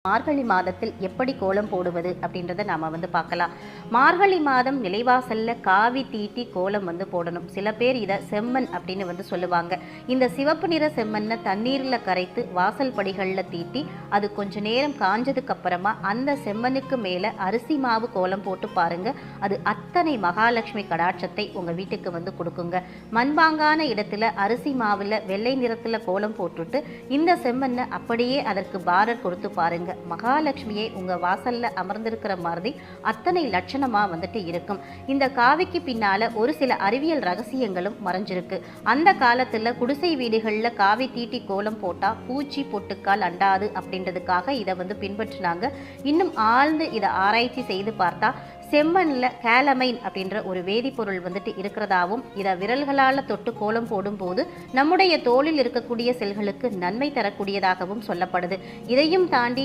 மார்கழி மாதத்தில் எப்படி கோலம் போடுவது அப்படின்றத நாம பார்க்கலாம். மார்கழி மாதம் நிலைவாசல்ல காவி தீட்டி கோலம் போடணும். சில பேர் இதை செம்மண் அப்படின்னு சொல்லுவாங்க. இந்த சிவப்பு நிற செம்மண்ணை தண்ணீர்ல கரைத்து வாசல் படிகள்ல தீட்டி அது கொஞ்ச நேரம் காஞ்சதுக்கு அப்புறமா அந்த செம்மண்ணுக்கு மேல அரிசி மாவு கோலம் போட்டு பாருங்க. அது அத்தனை மகாலட்சுமி கடாட்சத்தை உங்க வீட்டுக்கு கொடுக்குங்க. மண்பாங்கான இடத்துல அரிசி மாவுல வெள்ளை நிறத்துல கோலம் போட்டுட்டு இந்த செம்மண்ணை அப்படியே அதற்கு பார்டர் கொடுத்து பாருங்க. மகாலட்சுமியை உங்க வாசல்ல அமர்ந்திருக்கிற மாதிரி அத்தனை லட்சணமா இருக்கும். இந்த காவிக்கு பின்னால ஒரு சில அறிவியல் ரகசியங்களும் மறைஞ்சிருக்கு. அந்த காலத்துல குடிசை வீடுகள்ல காவி தீட்டி கோலம் போட்டா பூச்சி பொட்டுக்கால் அண்டாது அப்படின்றதுக்காக இதை பின்பற்றினாங்க. இன்னும் ஆழ்ந்து இதை ஆராய்ச்சி செய்து பார்த்தா செம்மண்ணில் கேலமைன் அப்படின்ற ஒரு வேதிப்பொருள் இருக்கிறதாவும் இதை விரல்களால் தொட்டு கோலம் போடும்போது நம்முடைய தோலில் இருக்கக்கூடிய செல்களுக்கு நன்மை தரக்கூடியதாகவும் சொல்லப்படுது. இதையும் தாண்டி